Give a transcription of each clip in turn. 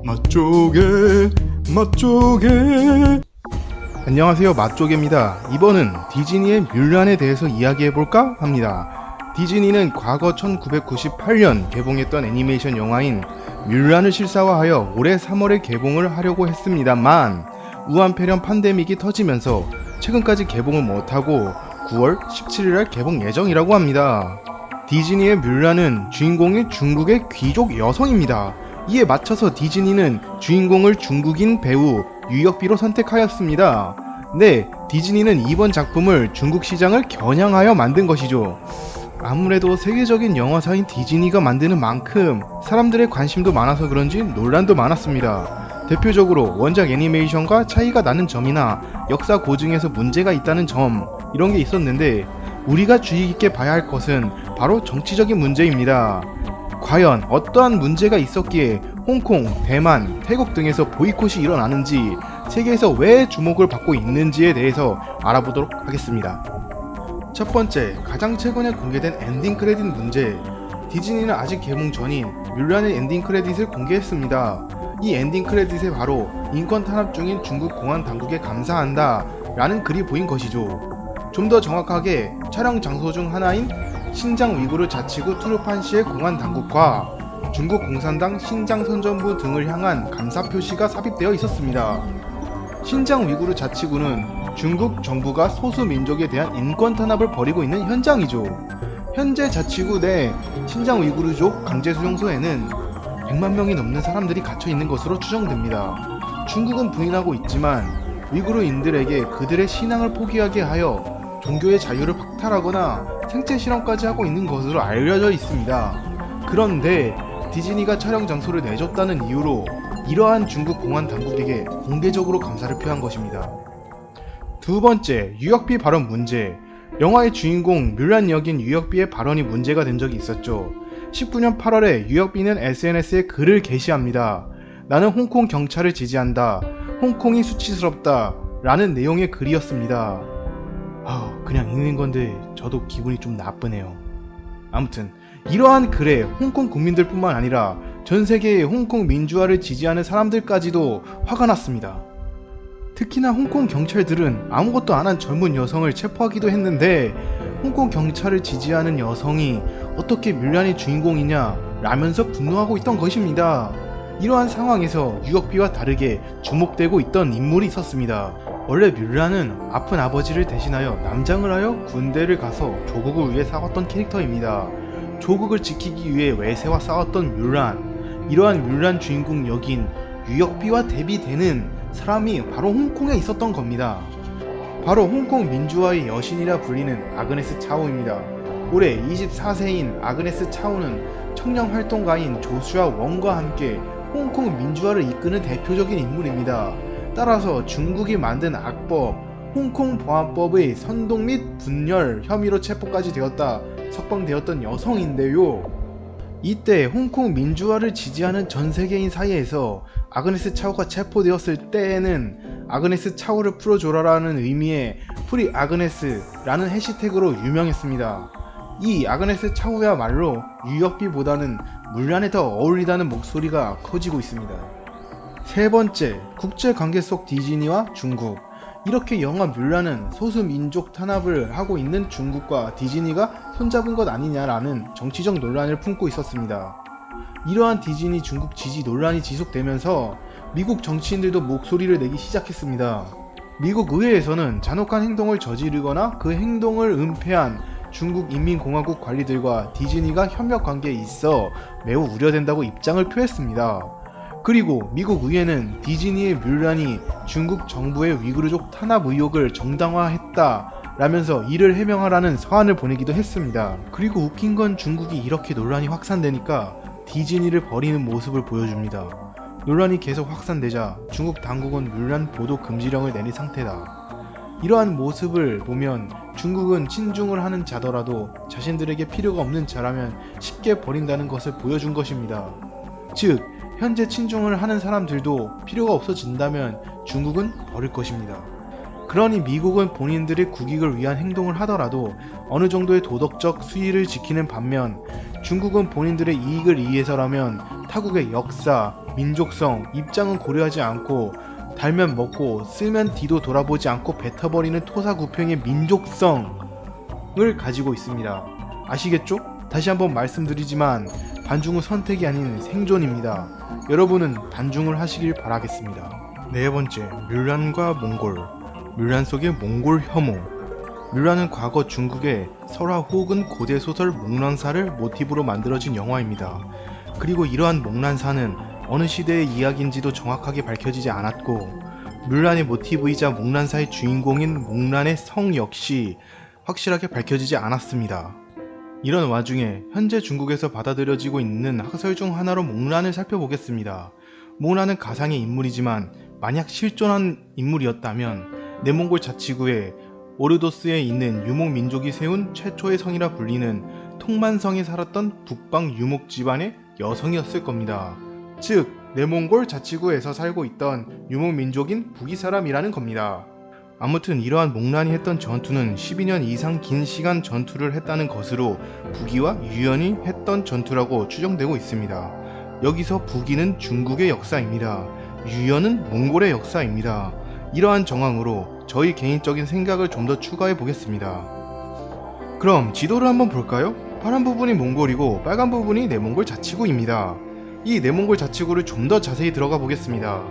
맛조개. 안녕하세요, 맛조개입니다. 이번은 디즈니의 뮬란에 대해서 이야기해볼까 합니다. 디즈니는 과거 1998년 개봉했던 애니메이션 영화인 뮬란을 실사화하여 올해 3월에 개봉을 하려고 했습니다만 우한폐렴 팬데믹이 터지면서 최근까지 개봉을 못하고 9월 17일날 개봉 예정이라고 합니다. 디즈니의 뮬란은 주인공이 중국의 귀족 여성입니다. 이에 맞춰서 디즈니는 주인공을 중국인 배우 유혁비로 선택하였습니다. 네, 디즈니는 이번 작품을 중국 시장을 겨냥하여 만든 것이죠. 아무래도 세계적인 영화사인 디즈니가 만드는 만큼 사람들의 관심도 많아서 그런지 논란도 많았습니다. 대표적으로 원작 애니메이션과 차이가 나는 점이나 역사 고증에서 문제가 있다는 점, 이런 게 있었는데 우리가 주의 깊게 봐야 할 것은 바로 정치적인 문제입니다. 과연 어떠한 문제가 있었기에 홍콩, 대만, 태국 등에서 보이콧이 일어나는지, 세계에서 왜 주목을 받고 있는지에 대해서 알아보도록 하겠습니다. 첫 번째, 가장 최근에 공개된 엔딩 크레딧 문제. 디즈니는 아직 개봉 전인 뮬란의 엔딩 크레딧을 공개했습니다. 이 엔딩 크레딧에 바로 인권 탄압 중인 중국 공안 당국에 감사한다 라는 글이 보인 것이죠. 좀 더 정확하게 촬영 장소 중 하나인 신장 위구르 자치구 투르판시의 공안 당국과 중국 공산당 신장 선전부 등을 향한 감사 표시가 삽입되어 있었습니다. 신장 위구르 자치구는 중국 정부가 소수 민족에 대한 인권 탄압을 벌이고 있는 현장이죠. 현재 자치구 내 신장 위구르족 강제 수용소에는 100만 명이 넘는 사람들이 갇혀 있는 것으로 추정됩니다. 중국은 부인하고 있지만 위구르인들에게 그들의 신앙을 포기하게 하여 종교의 자유를 박탈하거나 생체 실험까지 하고 있는 것으로 알려져 있습니다. 그런데 디즈니가 촬영 장소를 내줬다는 이유로 이러한 중국 공안 당국에게 공개적으로 감사를 표한 것입니다. 두 번째, 유혁비 발언 문제. 영화의 주인공 뮬란 역인 유혁비의 발언이 문제가 된 적이 있었죠. 19년 8월에 유혁비는 SNS에 글을 게시합니다. 나는 홍콩 경찰을 지지한다. 홍콩이 수치스럽다. 라는 내용의 글이었습니다. 그냥 읽는 건데 저도 기분이 좀 나쁘네요. 아무튼 이러한 글에 홍콩 국민들 뿐만 아니라 전 세계의 홍콩 민주화를 지지하는 사람들까지도 화가 났습니다. 특히나 홍콩 경찰들은 아무것도 안 한 젊은 여성을 체포하기도 했는데 홍콩 경찰을 지지하는 여성이 어떻게 뮬란의 주인공이냐 라면서 분노하고 있던 것입니다. 이러한 상황에서 유혁비와 다르게 주목되고 있던 인물이 있었습니다. 원래 뮬란은 아픈 아버지를 대신하여 남장을 하여 군대를 가서 조국을 위해 싸웠던 캐릭터입니다. 조국을 지키기 위해 외세와 싸웠던 뮬란, 이러한 뮬란 주인공 역인 유혁비와 대비되는 사람이 바로 홍콩에 있었던 겁니다. 바로 홍콩 민주화의 여신이라 불리는 아그네스 차오입니다. 올해 24세인 아그네스 차오는 청년 활동가인 조슈아 웡과 함께 홍콩 민주화를 이끄는 대표적인 인물입니다. 따라서 중국이 만든 악법, 홍콩 보안법의 선동 및 분열 혐의로 체포까지 되었다 석방되었던 여성인데요. 이때 홍콩 민주화를 지지하는 전 세계인 사이에서 아그네스 차오가 체포되었을 때에는 아그네스 차오를 풀어줘라라는 의미의 프리 아그네스라는 해시태그로 유명했습니다. 이 아그네스 차오야말로 유혁비보다는 뮬란에 더 어울리다는 목소리가 커지고 있습니다. 세 번째, 국제관계 속 디즈니와 중국. 이렇게 영화 뮬란은 소수민족 탄압을 하고 있는 중국과 디즈니가 손잡은 것 아니냐라는 정치적 논란을 품고 있었습니다. 이러한 디즈니 중국 지지 논란이 지속되면서 미국 정치인들도 목소리를 내기 시작했습니다. 미국 의회에서는 잔혹한 행동을 저지르거나 그 행동을 은폐한 중국 인민공화국 관리들과 디즈니가 협력 관계에 있어 매우 우려된다고 입장을 표했습니다. 그리고 미국 의회는 디즈니의 뮬란이 중국 정부의 위구르족 탄압 의혹을 정당화했다 라면서 이를 해명하라는 서한을 보내기도 했습니다. 그리고 웃긴 건 중국이 이렇게 논란이 확산되니까 디즈니를 버리는 모습을 보여줍니다. 논란이 계속 확산되자 중국 당국은 뮬란 보도 금지령을 내린 상태다. 이러한 모습을 보면 중국은 친중을 하는 자더라도 자신들에게 필요가 없는 자라면 쉽게 버린다는 것을 보여준 것입니다. 즉, 현재 친중을 하는 사람들도 필요가 없어진다면 중국은 버릴 것입니다. 그러니 미국은 본인들의 국익을 위한 행동을 하더라도 어느 정도의 도덕적 수위를 지키는 반면 중국은 본인들의 이익을 위해서라면 타국의 역사, 민족성, 입장은 고려하지 않고 달면 먹고 쓰면 뒤도 돌아보지 않고 뱉어버리는 토사구팽의 민족성을 가지고 있습니다. 아시겠죠? 다시 한번 말씀드리지만 반중은 선택이 아닌 생존입니다. 여러분은 반중을 하시길 바라겠습니다. 네 번째, 뮬란과 몽골. 뮬란 속의 몽골 혐오. 뮬란은 과거 중국의 설화 혹은 고대 소설 목란사를 모티브로 만들어진 영화입니다. 그리고 이러한 목란사는 어느 시대의 이야기인지도 정확하게 밝혀지지 않았고 뮬란의 모티브이자 목란사의 주인공인 목란의 성 역시 확실하게 밝혀지지 않았습니다. 이런 와중에 현재 중국에서 받아들여지고 있는 학설 중 하나로 목란을 살펴보겠습니다. 목란은 가상의 인물이지만 만약 실존한 인물이었다면 내몽골 자치구에 오르도스에 있는 유목 민족이 세운 최초의 성이라 불리는 통만성에 살았던 북방 유목 집안의 여성이었을 겁니다. 즉 내몽골 자치구에서 살고 있던 유목 민족인 북이 사람이라는 겁니다. 아무튼 이러한 목란이 했던 전투는 12년 이상 긴 시간 전투를 했다는 것으로 북이와 유연이 했던 전투라고 추정되고 있습니다. 여기서 북이는 중국의 역사입니다. 유연은 몽골의 역사입니다. 이러한 정황으로 저희 개인적인 생각을 좀 더 추가해 보겠습니다. 그럼 지도를 한번 볼까요? 파란 부분이 몽골이고 빨간 부분이 내몽골 자치구입니다. 이 내몽골 자치구를 좀 더 자세히 들어가 보겠습니다.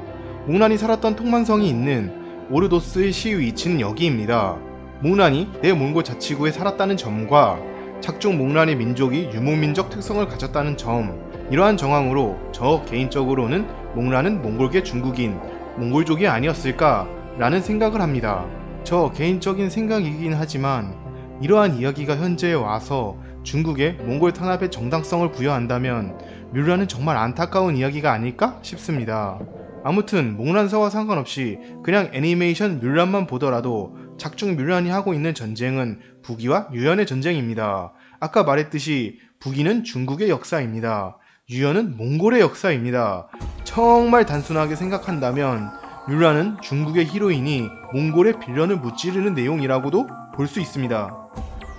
목란이 살았던 통만성이 있는 오르도스의 시위 위치는 여기입니다. 목란이 내몽골 자치구에 살았다는 점과 작중 목란의 민족이 유목민족 특성을 가졌다는 점, 이러한 정황으로 저 개인적으로는 목란은 몽골계 중국인, 몽골족이 아니었을까 라는 생각을 합니다. 저 개인적인 생각이긴 하지만 이러한 이야기가 현재에 와서 중국의 몽골 탄압에 정당성을 부여한다면 뮬란은 정말 안타까운 이야기가 아닐까 싶습니다. 아무튼 목란사와 상관없이 그냥 애니메이션 뮬란만 보더라도 작중 뮬란이 하고 있는 전쟁은 북이와 유연의 전쟁입니다. 아까 말했듯이 북이는 중국의 역사입니다. 유연은 몽골의 역사입니다. 정말 단순하게 생각한다면 뮬란은 중국의 히로인이 몽골의 빌런을 무찌르는 내용이라고도 볼 수 있습니다.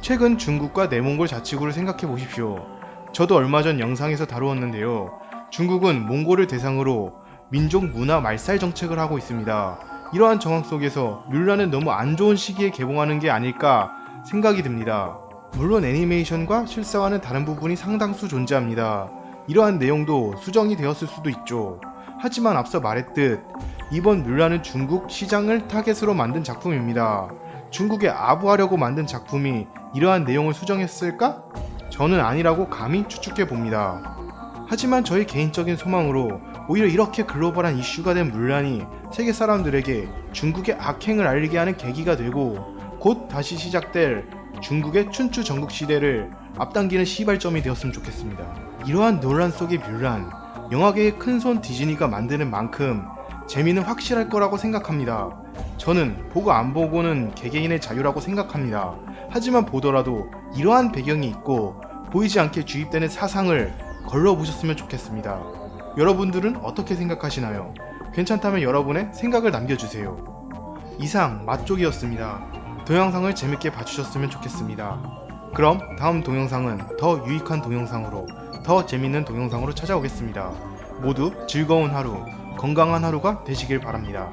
최근 중국과 내몽골 자치구를 생각해 보십시오. 저도 얼마 전 영상에서 다루었는데요. 중국은 몽골을 대상으로 민족 문화 말살 정책을 하고 있습니다. 이러한 정황 속에서 뮬란은 너무 안 좋은 시기에 개봉하는 게 아닐까 생각이 듭니다. 물론 애니메이션과 실사와는 다른 부분이 상당수 존재합니다. 이러한 내용도 수정이 되었을 수도 있죠. 하지만 앞서 말했듯 이번 뮬란은 중국 시장을 타겟으로 만든 작품입니다. 중국에 아부하려고 만든 작품이 이러한 내용을 수정했을까? 저는 아니라고 감히 추측해 봅니다. 하지만 저희 개인적인 소망으로 오히려 이렇게 글로벌한 이슈가 된 뮬란이 세계 사람들에게 중국의 악행을 알리게 하는 계기가 되고 곧 다시 시작될 중국의 춘추 전국 시대를 앞당기는 시발점이 되었으면 좋겠습니다. 이러한 논란 속의 뮬란, 영화계의 큰손 디즈니가 만드는 만큼 재미는 확실할 거라고 생각합니다. 저는 보고 안 보고는 개개인의 자유라고 생각합니다. 하지만 보더라도 이러한 배경이 있고 보이지 않게 주입되는 사상을 걸러보셨으면 좋겠습니다. 여러분들은 어떻게 생각하시나요? 괜찮다면 여러분의 생각을 남겨주세요. 이상 맛쪽이었습니다. 동영상을 재밌게 봐주셨으면 좋겠습니다. 그럼 다음 동영상은 더 유익한 동영상으로, 더 재밌는 동영상으로 찾아오겠습니다. 모두 즐거운 하루, 건강한 하루가 되시길 바랍니다.